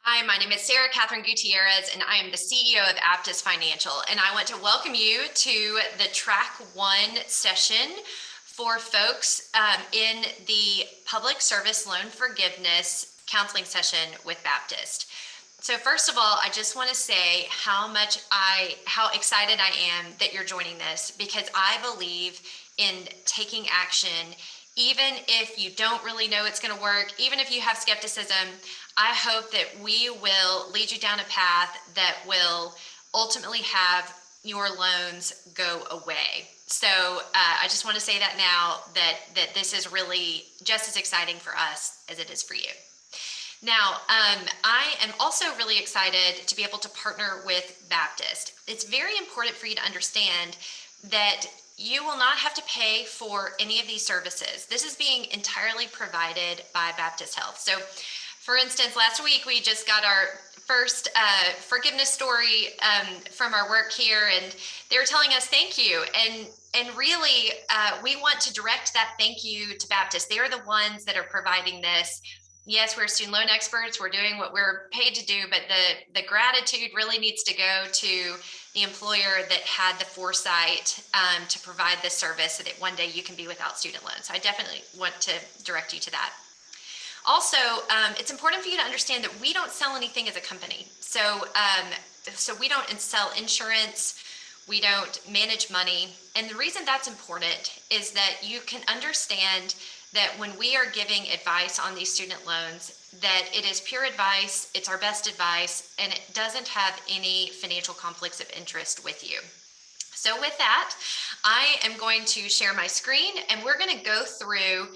Hi, my name is Sarah Catherine Gutierrez, and I am the CEO of Aptus Financial. And I want to welcome you to the Track 1 session for folks in the Public Service Loan Forgiveness Counseling session with Baptist. So first of all, I just want to say how excited I am that you're joining this, because I believe in taking action. Even if you don't really know it's going to work, even if you have skepticism, I hope that we will lead you down a path that will ultimately have your loans go away. So I just want to say that now, that this is really just as exciting for us as it is for you. Now, I am also really excited to be able to partner with Baptist. It's very important for you to understand that you will not have to pay for any of these services. This is being entirely provided by Baptist Health. So, for instance, last week we just got our first forgiveness story from our work here, and they were telling us thank you. And really, we want to direct that thank you to Baptist. They are the ones that are providing this. Yes, we're student loan experts. We're doing what we're paid to do, but the gratitude really needs to go to the employer that had the foresight to provide this service so that one day you can be without student loans. So I definitely want to direct you to that. Also, it's important for you to understand that we don't sell anything as a company. So we don't sell insurance. We don't manage money. And the reason that's important is that you can understand that when we are giving advice on these student loans, that it is pure advice, it's our best advice, and it doesn't have any financial conflicts of interest with you. So with that, I am going to share my screen, and we're going to go through,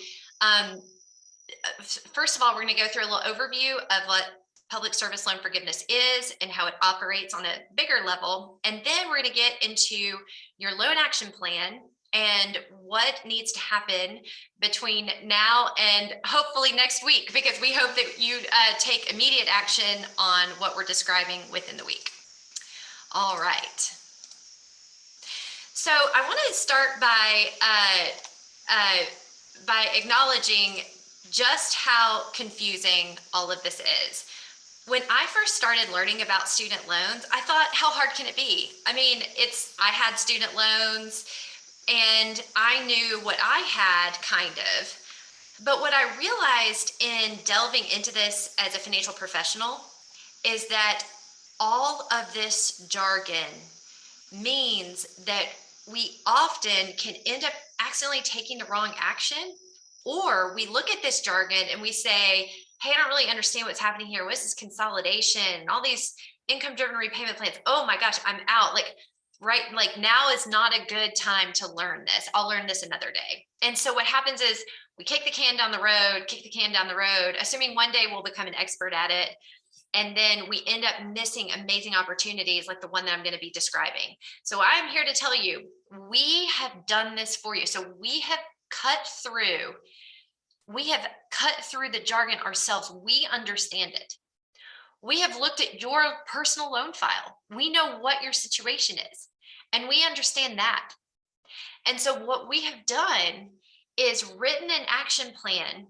first of all, we're going to go through a little overview of what public service loan forgiveness is and how it operates on a bigger level. And then we're going to get into your loan action plan and what needs to happen between now and hopefully next week, because we hope that you take immediate action on what we're describing within the week. All right. So I want to start by acknowledging just how confusing all of this is. When I first started learning about student loans, I thought, how hard can it be? I mean, I had student loans and I knew what I had, kind of. But what I realized in delving into this as a financial professional is that all of this jargon means that we often can end up accidentally taking the wrong action, or we look at this jargon and we say, hey, I don't really understand what's happening here. What is this consolidation and all these income-driven repayment plans? Oh my gosh, I'm out. Like now is not a good time to learn this. I'll learn this another day. And so what happens is we kick the can down the road, assuming one day we'll become an expert at it. And then we end up missing amazing opportunities like the one that I'm going to be describing. So I'm here to tell you, we have done this for you. So we have cut through the jargon ourselves. We understand it. We have looked at your personal loan file. We know what your situation is, and we understand that. And so what we have done is written an action plan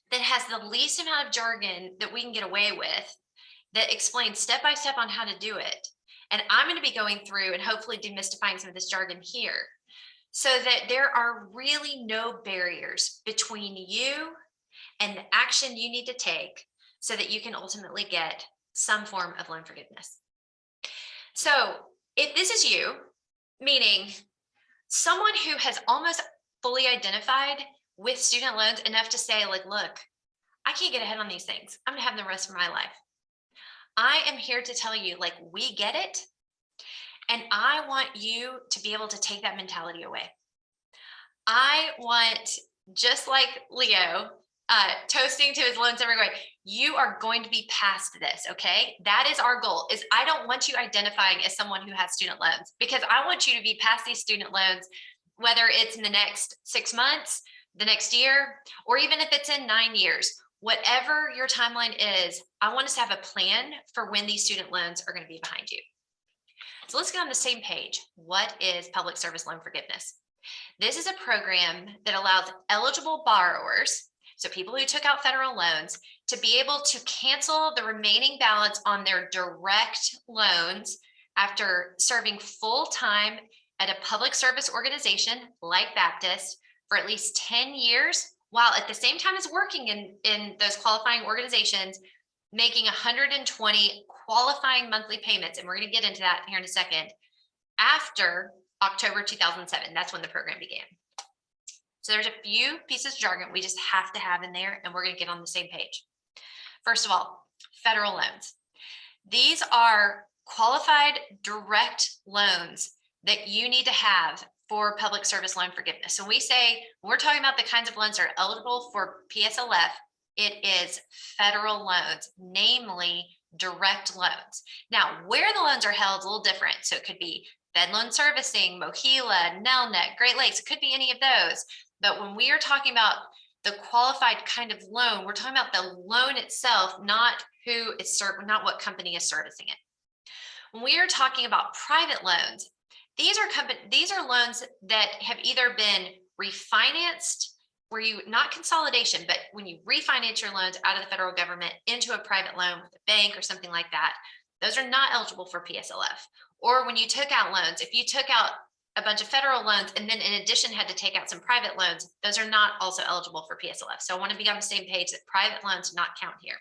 that has the least amount of jargon that we can get away with, that explains step by step on how to do it. And I'm going to be going through and hopefully demystifying some of this jargon here, so that there are really no barriers between you and the action you need to take so that you can ultimately get some form of loan forgiveness. So if this is you, meaning someone who has almost fully identified with student loans enough to say, like, look, I can't get ahead on these things. I'm gonna have them the rest of my life. I am here to tell you, like, we get it. And I want you to be able to take that mentality away. I want, just like Leo, toasting to his loans every way, you are going to be past this, okay? That is our goal. Is I don't want you identifying as someone who has student loans, because I want you to be past these student loans, whether it's in the next 6 months, the next year, or even if it's in 9 years. Whatever your timeline is, I want us to have a plan for when these student loans are going to be behind you. So let's get on the same page. What is public service loan forgiveness? This is a program that allows eligible borrowers so people who took out federal loans, to be able to cancel the remaining balance on their direct loans after serving full time at a public service organization like Baptist for at least 10 years, while at the same time as working in those qualifying organizations, making 120 qualifying monthly payments. And we're going to get into that here in a second. After October 2007, that's when the program began. So there's a few pieces of jargon we just have to have in there, and we're going to get on the same page. First of all, federal loans. These are qualified direct loans that you need to have for public service loan forgiveness. So when we're talking about the kinds of loans that are eligible for PSLF, it is federal loans, namely direct loans. Now, where the loans are held is a little different. So it could be Fed Loan Servicing, MOHELA, Nelnet, Great Lakes. It could be any of those. But when we are talking about the qualified kind of loan, we're talking about the loan itself, not who is not what company is servicing it. When we are talking about private loans, these are loans that have either been refinanced, where you, not consolidation, but when you refinance your loans out of the federal government into a private loan with a bank or something like that, those are not eligible for PSLF. Or when you took out loans, if you took out a bunch of federal loans and then in addition had to take out some private loans, those are not also eligible for PSLF. So I want to be on the same page that private loans do not count here.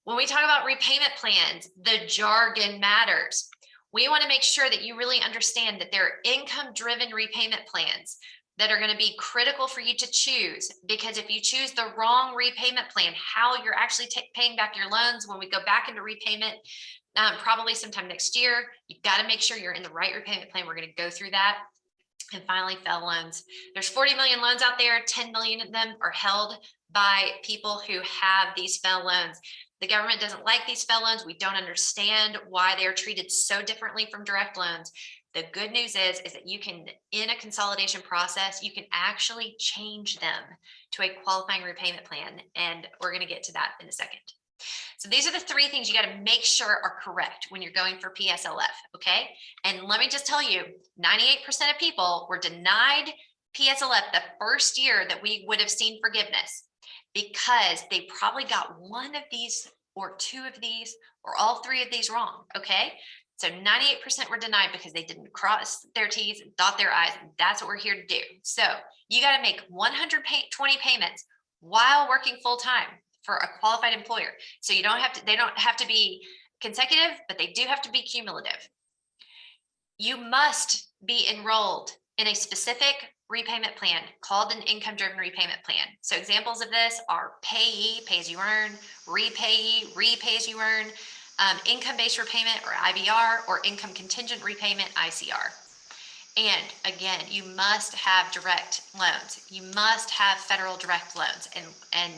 When we talk about repayment plans, the jargon matters. We want to make sure that you really understand that there are income-driven repayment plans that are going to be critical for you to choose, because if you choose the wrong repayment plan, how you're actually paying back your loans when we go back into repayment, probably sometime next year, you've got to make sure you're in the right repayment plan. We're going to go through that. And finally, FEL loans. There's 40 million loans out there. 10 million of them are held by people who have these FEL loans. The government doesn't like these FEL loans. We don't understand why they are treated so differently from direct loans. The good news is that you can, in a consolidation process, you can actually change them to a qualifying repayment plan. And we're going to get to that in a second. So these are the three things you got to make sure are correct when you're going for PSLF, okay? And let me just tell you, 98% of people were denied PSLF the first year that we would have seen forgiveness, because they probably got one of these or two of these or all three of these wrong, okay? So 98% were denied because they didn't cross their T's and dot their I's, and that's what we're here to do. So you got to make 120 payments while working full-time for a qualified employer. So you don't have to, they don't have to be consecutive, but they do have to be cumulative. You must be enrolled in a specific repayment plan called an income-driven repayment plan. So examples of this are payee, pay as you earn, repayee, repay as you earn, income-based repayment or IBR, or income contingent repayment, ICR. And again, you must have direct loans. You must have federal direct loans, and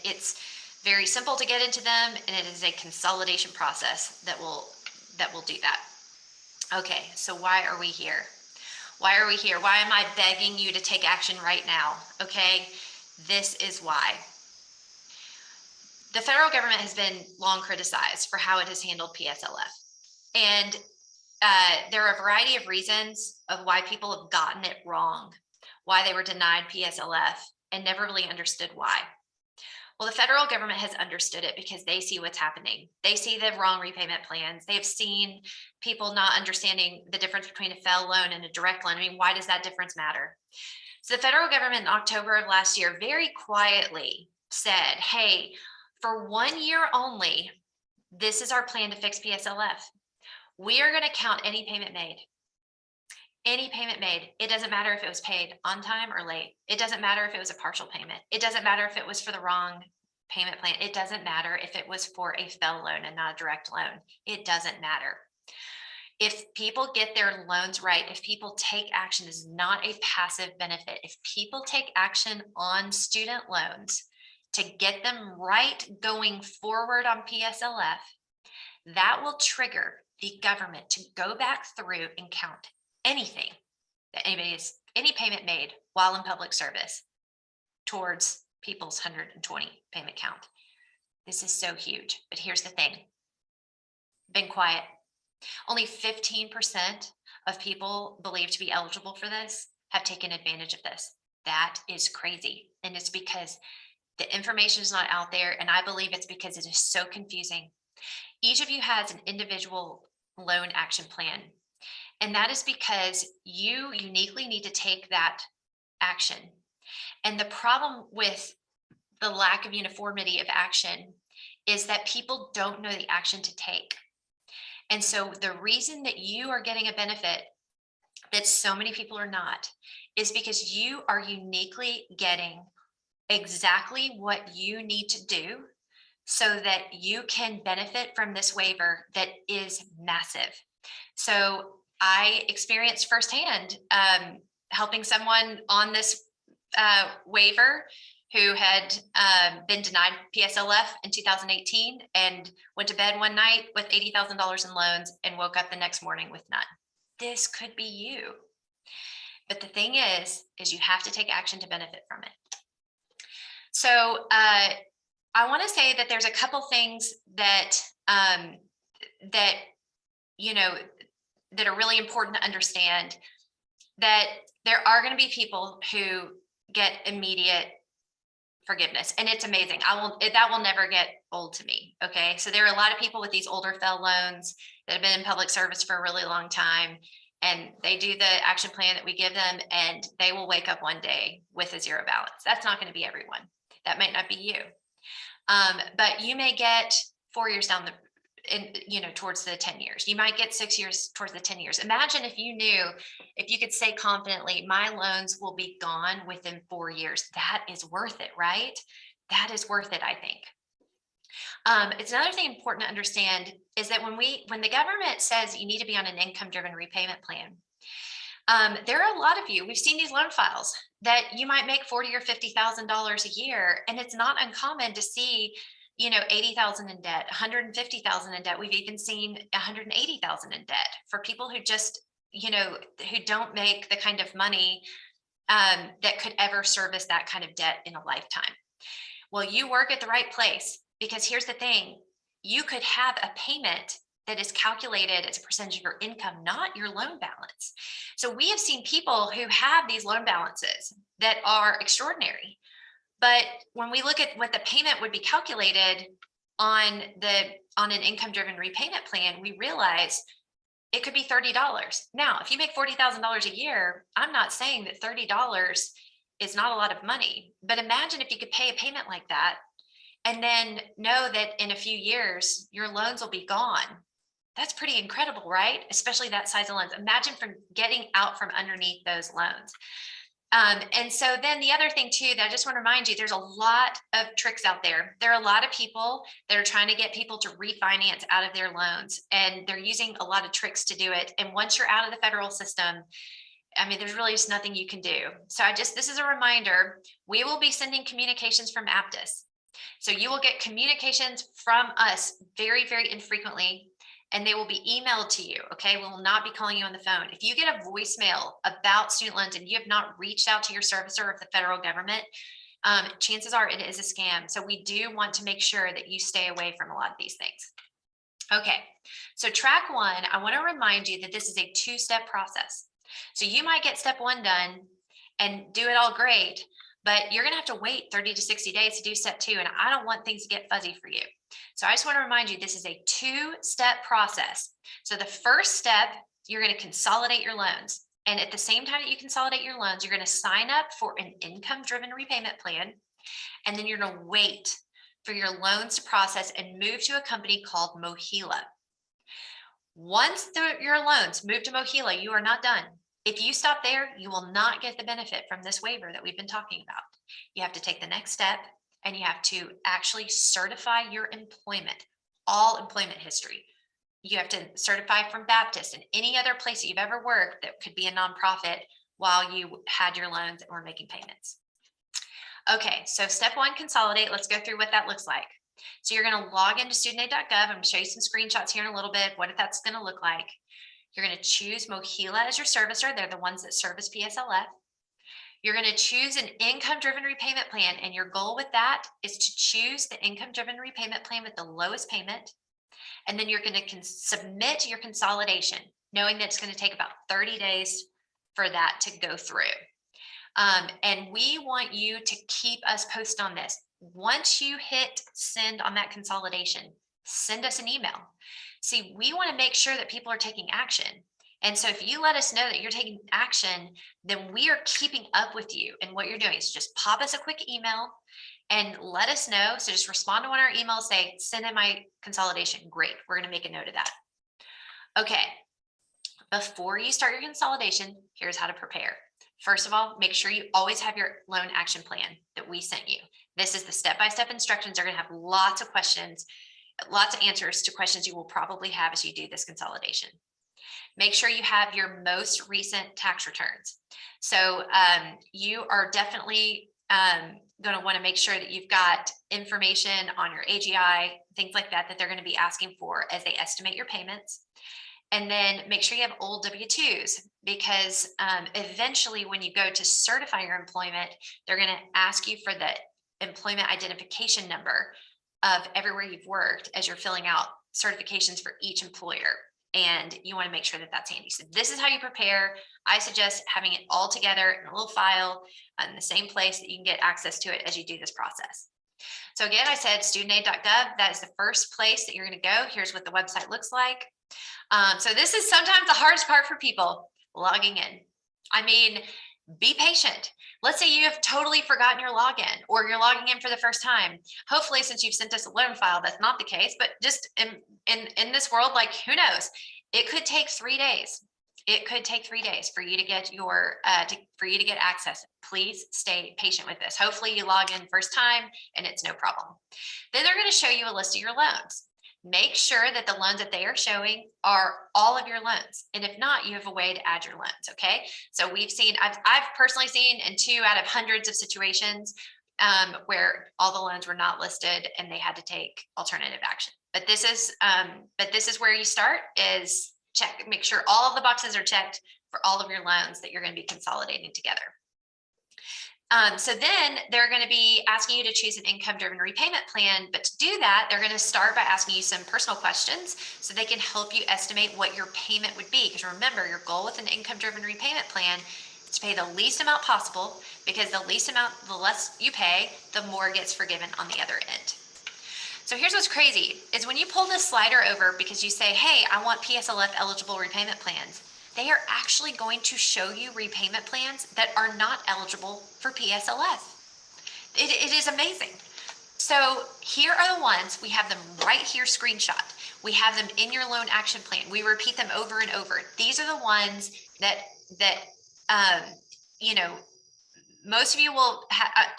it's very simple to get into them, and it is a consolidation process that will do that. Okay, so why are we here? Why are we here? Why am I begging you to take action right now? Okay, this is why. The federal government has been long criticized for how it has handled PSLF, and there are a variety of reasons of why people have gotten it wrong, why they were denied PSLF and never really understood why. Well, the federal government has understood it because they see what's happening. They see the wrong repayment plans. They've seen people not understanding the difference between a FEL loan and a direct loan. I mean, why does that difference matter? So the federal government in October of last year very quietly said, hey, for 1 year only, this is our plan to fix PSLF. We are going to count any payment made. Any payment made. It doesn't matter if it was paid on time or late. It doesn't matter if it was a partial payment. It doesn't matter if it was for the wrong payment plan. It doesn't matter if it was for a FEL loan and not a direct loan. It doesn't matter. If people get their loans right, if people take action, this is not a passive benefit. If people take action on student loans to get them right going forward on PSLF, that will trigger the government to go back through and count anything that any payment made while in public service towards people's 120 payment count. This is so huge, but here's the thing. Been quiet. Only 15% of people believed to be eligible for this have taken advantage of this. That is crazy. And it's because the information is not out there. And I believe it's because it is so confusing. Each of you has an individual loan action plan. And that is because you uniquely need to take that action. And the problem with the lack of uniformity of action is that people don't know the action to take. And so the reason that you are getting a benefit that so many people are not is because you are uniquely getting exactly what you need to do so that you can benefit from this waiver that is massive. So I experienced firsthand helping someone on this waiver who had been denied PSLF in 2018 and went to bed one night with $80,000 in loans and woke up the next morning with none. This could be you. But the thing is you have to take action to benefit from it. So I want to say that there's a couple things that that are really important to understand. That there are going to be people who get immediate forgiveness, and it's amazing. That will never get old to me. Okay, so there are a lot of people with these older FFEL loans that have been in public service for a really long time, and they do the action plan that we give them, and they will wake up one day with a zero balance. That's not going to be everyone. That might not be you, but you may get 4 years down towards the 10 years. You might get 6 years towards the 10 years. Imagine if you could say confidently, my loans will be gone within 4 years. That is worth it, right? That is worth it, I think. It's another thing important to understand is that when the government says you need to be on an income-driven repayment plan, there are a lot of you, we've seen these loan files that you might make $40,000 or $50,000 a year. And it's not uncommon to see, 80,000 in debt, 150,000 in debt. We've even seen 180,000 in debt for people who just, who don't make the kind of money that could ever service that kind of debt in a lifetime. Well, you work at the right place, because here's the thing, you could have a payment that is calculated as a percentage of your income, not your loan balance. So we have seen people who have these loan balances that are extraordinary. But when we look at what the payment would be calculated on an income-driven repayment plan, we realize it could be $30. Now, if you make $40,000 a year, I'm not saying that $30 is not a lot of money, but imagine if you could pay a payment like that and then know that in a few years, your loans will be gone. That's pretty incredible, right? Especially that size of loans. Imagine from getting out from underneath those loans. And so then the other thing too, that I just want to remind you, there's a lot of tricks out there. There are a lot of people that are trying to get people to refinance out of their loans, and they're using a lot of tricks to do it. And once you're out of the federal system, I mean, there's really just nothing you can do. So this is a reminder, we will be sending communications from Aptus. So you will get communications from us very, very infrequently, and they will be emailed to you. Okay, we will not be calling you on the phone. If you get a voicemail about student loans and you have not reached out to your servicer of the federal government, chances are it is a scam. So we do want to make sure that you stay away from a lot of these things. Okay, so track one, I want to remind you that this is a two-step process. So you might get step one done and do it all great, but you're going to have to wait 30 to 60 days to do step two. And I don't want things to get fuzzy for you. So I just want to remind you, this is a two-step process. So the first step, you're going to consolidate your loans. And at the same time that you consolidate your loans, you're going to sign up for an income-driven repayment plan. And then you're going to wait for your loans to process and move to a company called MOHELA. Once your loans move to MOHELA, you are not done. If you stop there, you will not get the benefit from this waiver that we've been talking about. You have to take the next step, and you have to actually certify your employment, all employment history. You have to certify from Baptist and any other place that you've ever worked that could be a nonprofit while you had your loans and were making payments. Okay, so step one, consolidate. Let's go through what that looks like. So you're going to log into studentaid.gov. I'm going to show you some screenshots here in a little bit, what that's going to look like. You're going to choose MOHELA as your servicer. They're the ones that service PSLF. You're going to choose an income-driven repayment plan, and your goal with that is to choose the income-driven repayment plan with the lowest payment. And then you're going to submit your consolidation, knowing that it's going to take about 30 days for that to go through. And we want you to keep us posted on this. Once you hit send on that consolidation, send us an email. See, we want to make sure that people are taking action. And so if you let us know that you're taking action, then we are keeping up with you. And what you're doing is just pop us a quick email and let us know. So just respond to one of our emails, say, send in my consolidation. Great. We're going to make a note of that. Okay. Before you start your consolidation, here's how to prepare. First of all, make sure you always have your loan action plan that we sent you. This is the step-by-step instructions. They're going to have lots of questions, lots of answers to questions you will probably have as you do this consolidation. Make sure you have your most recent tax returns. So you are definitely going to want to make sure that you've got information on your AGI, things like that, that they're going to be asking for as they estimate your payments. And then make sure you have old W-2s, because eventually when you go to certify your employment, they're going to ask you for the employment identification number of everywhere you've worked as you're filling out certifications for each employer. And you want to make sure that that's handy. So this is how you prepare. I suggest having it all together in a little file in the same place that you can get access to it as you do this process. So again, I said studentaid.gov. That is the first place that you're going to go. Here's what the website looks like. So this is sometimes the hardest part for people, logging in. I mean, be patient. Let's say you have totally forgotten your login, or you're logging in for the first time. Hopefully, since you've sent us a loan file, that's not the case, but just in this world, like, who knows? It could take 3 days. It could take 3 days for you to get your for you to get access. Please stay patient with this. Hopefully you log in first time and it's no problem. Then they're going to show you a list of your loans. Make sure that the loans that they are showing are all of your loans. And if not, you have a way to add your loans, okay? So we've seen, I've personally seen in 2 out of hundreds of situations where all the loans were not listed and they had to take alternative action. But this is where you start, is check, make sure all of the boxes are checked for all of your loans that you're going to be consolidating together. So then they're going to be asking you to choose an income-driven repayment plan. But to do that, they're going to start by asking you some personal questions so they can help you estimate what your payment would be. Because remember, your goal with an income-driven repayment plan is to pay the least amount possible, because the less you pay, the more gets forgiven on the other end. So here's what's crazy, is when you pull this slider over because you say, hey, I want PSLF eligible repayment plans, they are actually going to show you repayment plans that are not eligible for PSLF. It is amazing. So here are the ones, we have them right here screenshot. We have them in your loan action plan. We repeat them over and over. These are the ones that you know, most of you will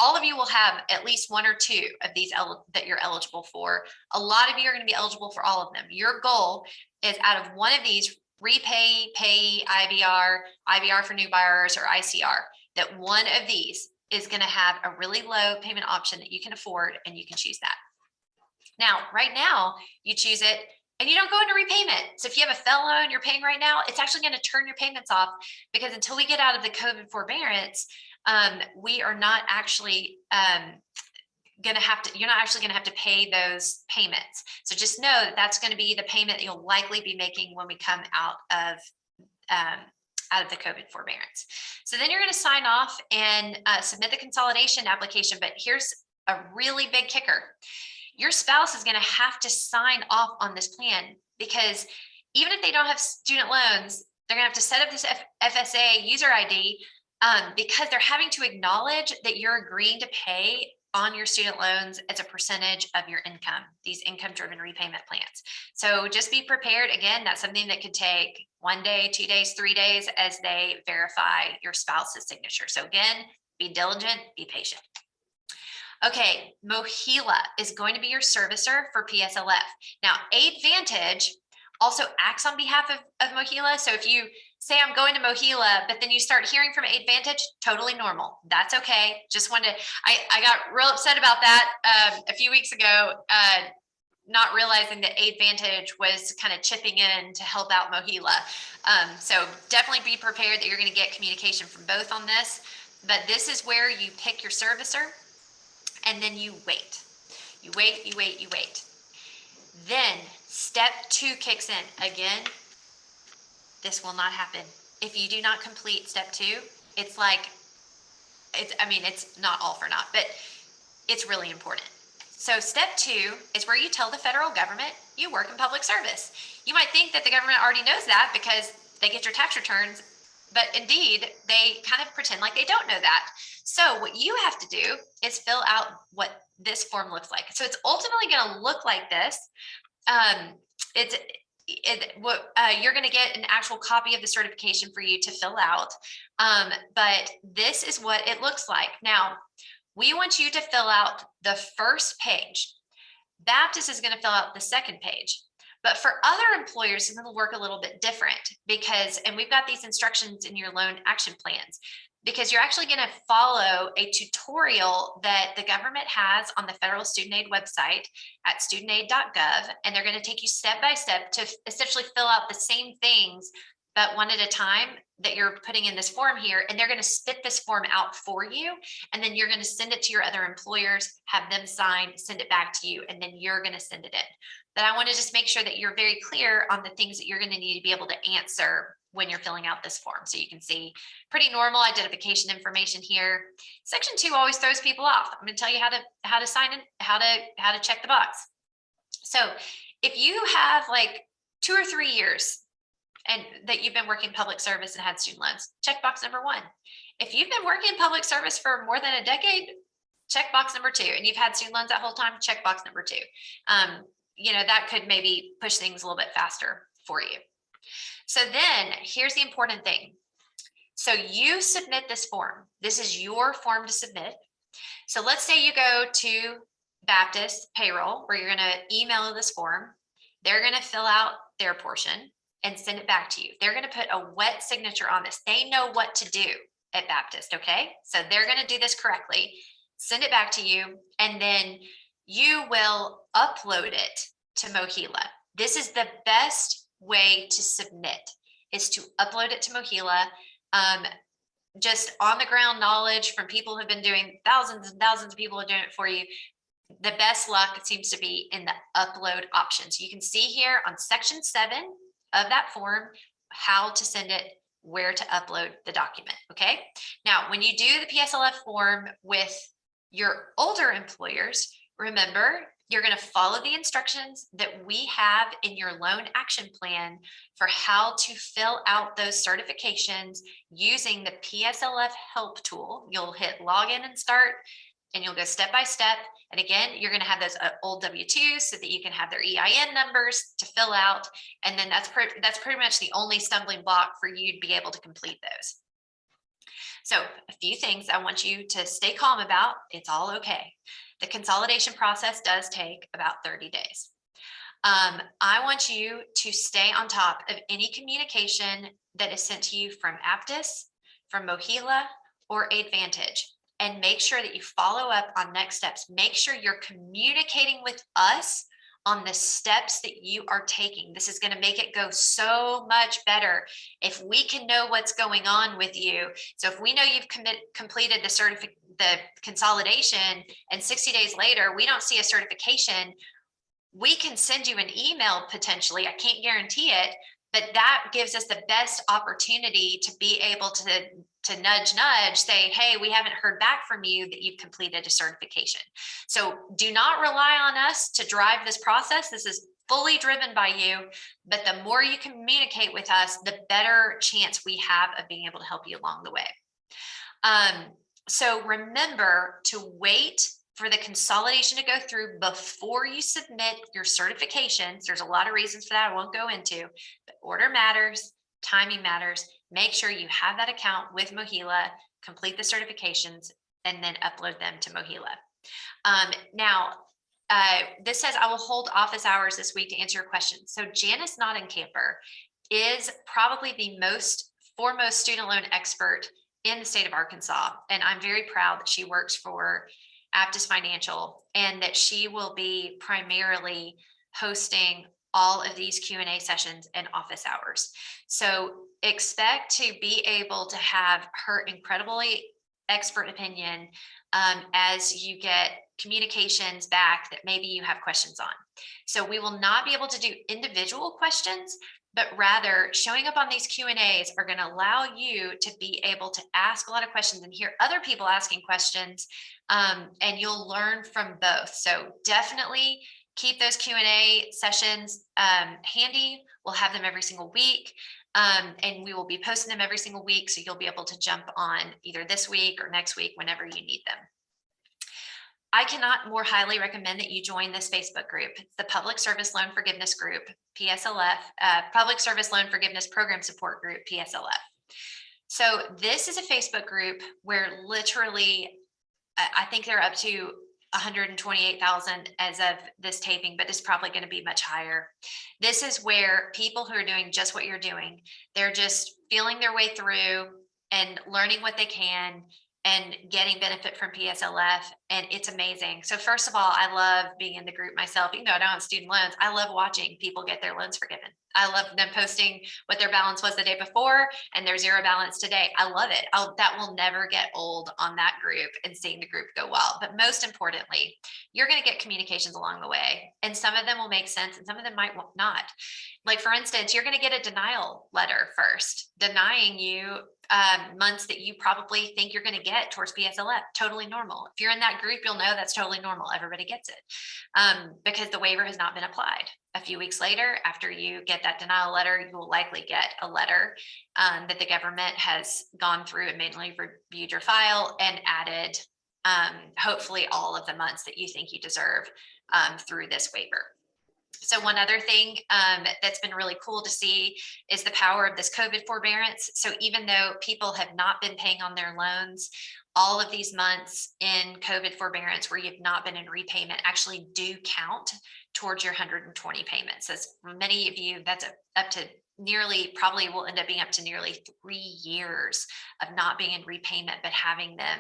all of you will have at least 1 or 2 of these that you're eligible for. A lot of you are going to be eligible for all of them. Your goal is, out of one of these, repay, pay, IVR for new buyers, or ICR, that one of these is going to have a really low payment option that you can afford, and you can choose that. Now, right now, you choose it and you don't go into repayment. So if you have a FFEL loan you're paying right now, it's actually going to turn your payments off, because until we get out of the COVID forbearance, we are not actually you're not actually going to have to pay those payments. So just know that that's going to be the payment that you'll likely be making when we come out of the COVID forbearance. So then you're going to sign off and submit the consolidation application. But here's a really big kicker. Your spouse is going to have to sign off on this plan, because even if they don't have student loans, they're going to have to set up this FSA user ID, because they're having to acknowledge that you're agreeing to pay on your student loans as a percentage of your income, these income-driven repayment plans. So just be prepared. Again, that's something that could take 1 day, 2 days, 3 days as they verify your spouse's signature. So again, be diligent, be patient. Okay, MOHELA is going to be your servicer for PSLF. Now, AidVantage also acts on behalf of MOHELA. So if you say, I'm going to MOHELA, but then you start hearing from AidVantage, totally normal. That's okay. Just wanted, I got real upset about that a few weeks ago, not realizing that AidVantage was kind of chipping in to help out MOHELA. So definitely be prepared that you're going to get communication from both on this. But this is where you pick your servicer, and then you wait. You wait, you wait, you wait. Then step 2 kicks in. Again, this will not happen. If you do not complete step 2, it's like it's not all for naught, but it's really important. So step 2 is where you tell the federal government you work in public service. You might think that the government already knows that because they get your tax returns, but indeed they kind of pretend like they don't know that. So what you have to do is fill out what this form looks like. So it's ultimately going to look like this. You're going to get an actual copy of the certification for you to fill out. But this is what it looks like. Now, we want you to fill out the first page. Baptist is going to fill out the second page. But for other employers, it's going to work a little bit different because, and we've got these instructions in your loan action plans, because you're actually going to follow a tutorial that the government has on the federal student aid website at studentaid.gov. And they're going to take you step by step to essentially fill out the same things, but one at a time that you're putting in this form here. And they're going to spit this form out for you. And then you're going to send it to your other employers, have them sign, send it back to you, and then you're going to send it in. But I want to just make sure that you're very clear on the things that you're going to need to be able to answer when you're filling out this form. So you can see pretty normal identification information here. Section 2 always throws people off. I'm going to tell you how to sign in, how to check the box. So if you have like 2 or 3 years and that you've been working public service and had student loans, check box number 1. If you've been working in public service for more than a decade, check box number 2. And you've had student loans that whole time, check box number 2. That could maybe push things a little bit faster for you. So then here's the important thing. So you submit this form. This is your form to submit. So let's say you go to Baptist payroll where you're going to email this form. They're going to fill out their portion and send it back to you. They're going to put a wet signature on this. They know what to do at Baptist, okay? So they're going to do this correctly, send it back to you, and then you will upload it to MOHELA. This is the best way to submit, is to upload it to MOHELA. Just on the ground knowledge from people who have been doing, thousands and thousands of people are doing it for you. The best luck, it seems to be in the upload option. So you can see here on section 7 of that form, how to send it, where to upload the document. Okay. Now, when you do the PSLF form with your older employers, remember, you're going to follow the instructions that we have in your loan action plan for how to fill out those certifications using the PSLF help tool. You'll hit login and start, and you'll go step by step. And again, you're going to have those old W-2s so that you can have their EIN numbers to fill out. And then that's pretty much the only stumbling block for you to be able to complete those. So a few things I want you to stay calm about. It's all okay. The consolidation process does take about 30 days. I want you to stay on top of any communication that is sent to you from Aptus, from MOHELA, or Advantage, and make sure that you follow up on next steps. Make sure you're communicating with us on the steps that you are taking. This is going to make it go so much better if we can know what's going on with you. So if we know you've completed the consolidation and 60 days later, we don't see a certification, we can send you an email potentially. I can't guarantee it, but that gives us the best opportunity to be able to nudge, say, hey, we haven't heard back from you that you've completed a certification. So do not rely on us to drive this process. This is fully driven by you, but the more you communicate with us, the better chance we have of being able to help you along the way. So remember to wait for the consolidation to go through before you submit your certifications. There's a lot of reasons for that I won't go into, but order matters, timing matters. Make sure you have that account with MOHELA, complete the certifications, and then upload them to MOHELA. This says I will hold office hours this week to answer your questions. So Janice Nottingcamper is probably the foremost student loan expert in the state of Arkansas. And I'm very proud that she works for Aptus Financial and that she will be primarily hosting all of these Q&A sessions and office hours. So expect to be able to have her incredibly expert opinion as you get communications back that maybe you have questions on. So we will not be able to do individual questions, but rather showing up on these Q&As are going to allow you to be able to ask a lot of questions and hear other people asking questions, and you'll learn from both. So definitely keep those Q&A sessions handy. We'll have them every single week, and we will be posting them every single week, so you'll be able to jump on either this week or next week whenever you need them. I cannot more highly recommend that you join this Facebook group. It's the Public Service Loan Forgiveness Group, PSLF, Public Service Loan Forgiveness Program Support Group, PSLF. So this is a Facebook group where literally, I think they're up to 128,000 as of this taping, but it's probably going to be much higher. This is where people who are doing just what you're doing, they're just feeling their way through and learning what they can and getting benefit from PSLF, and it's amazing. So first of all, I love being in the group myself. Even though I don't have student loans, I love watching people get their loans forgiven. I love them posting what their balance was the day before and their zero balance today. I love it. That will never get old on that group and seeing the group go wild. But most importantly, you're going to get communications along the way, and some of them will make sense and some of them might not. Like for instance, you're going to get a denial letter first, denying you months that you probably think you're going to get towards PSLF. Totally normal. If you're in that group, you'll know that's totally normal. Everybody gets it because the waiver has not been applied. A few weeks later, after you get that denial letter, you will likely get a letter that the government has gone through and manually reviewed your file and added hopefully all of the months that you think you deserve through this waiver. So one other thing that's been really cool to see is the power of this COVID forbearance. So even though people have not been paying on their loans, all of these months in COVID forbearance where you've not been in repayment actually do count towards your 120 payments. As many of you, that's up to nearly, probably will end up being up to nearly 3 years of not being in repayment, but having them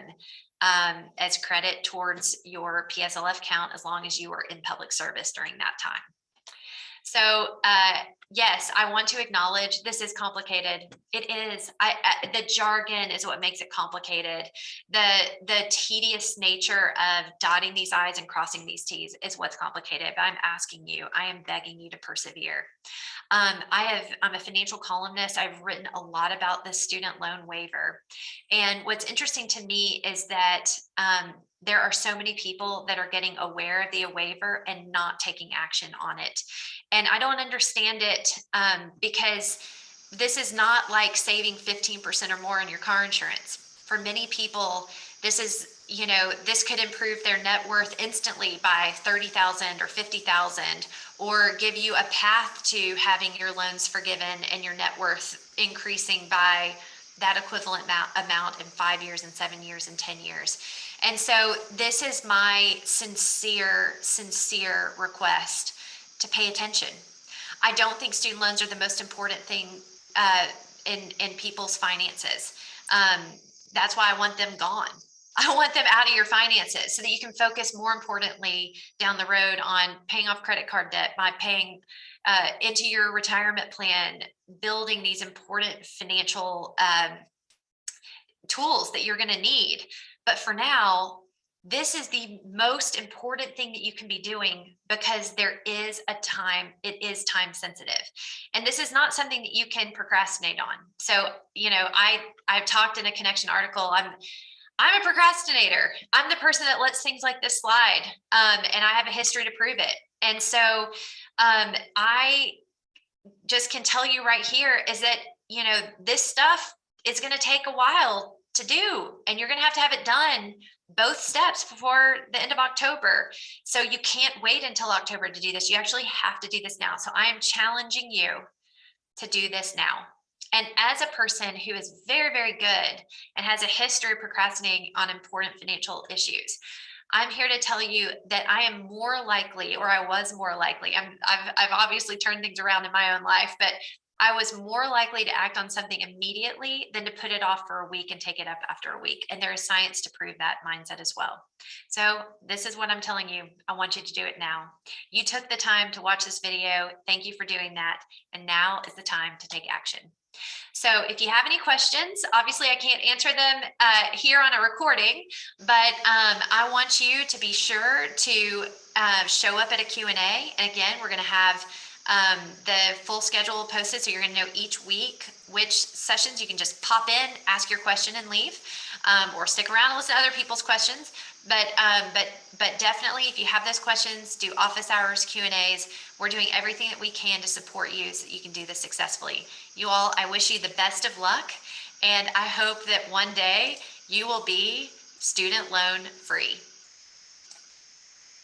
as credit towards your PSLF count as long as you were in public service during that time. So yes, I want to acknowledge this is complicated. It is. The jargon is what makes it complicated. The tedious nature of dotting these I's and crossing these T's is what's complicated. But I'm asking you, I am begging you to persevere. I'm a financial columnist. I've written a lot about the student loan waiver. And what's interesting to me is that there are so many people that are getting aware of the waiver and not taking action on it. And I don't understand it because this is not like saving 15% or more on your car insurance. For many people, this is, you know, this could improve their net worth instantly by 30,000 or 50,000, or give you a path to having your loans forgiven and your net worth increasing by that equivalent amount in 5 years and 7 years and 10 years. And so this is my sincere request to pay attention. I don't think student loans are the most important thing in people's finances. That's why I want them gone. I want them out of your finances so that you can focus more importantly down the road on paying off credit card debt, by paying into your retirement plan, building these important financial tools that you're going to need. But for now, this is the most important thing that you can be doing because there is a time, it is time sensitive. And this is not something that you can procrastinate on. So, you know, I've talked in a connection article, I'm a procrastinator. I'm the person that lets things like this slide. And I have a history to prove it. And so I just can tell you right here is that, you know, this stuff is going to take a while to do, and you're going to have it done both steps before the end of October. So you can't wait until October to do this. You actually have to do this now. So I am challenging you to do this now. And as a person who is very, very good and has a history of procrastinating on important financial issues, I'm here to tell you that I am more likely, or I was more likely, I've obviously turned things around in my own life, but I was more likely to act on something immediately than to put it off for a week and take it up after a week. And there is science to prove that mindset as well. So this is what I'm telling you. I want you to do it now. You took the time to watch this video. Thank you for doing that. And now is the time to take action. So if you have any questions, obviously I can't answer them here on a recording, but I want you to be sure to show up at a Q&A. And again, we're going to have The full schedule posted, so you're going to know each week which sessions. You can just pop in, ask your question, and leave, or stick around and listen to other people's questions. But definitely, if you have those questions, do office hours, Q&As. We're doing everything that we can to support you so that you can do this successfully. You all, I wish you the best of luck, and I hope that one day you will be student loan free.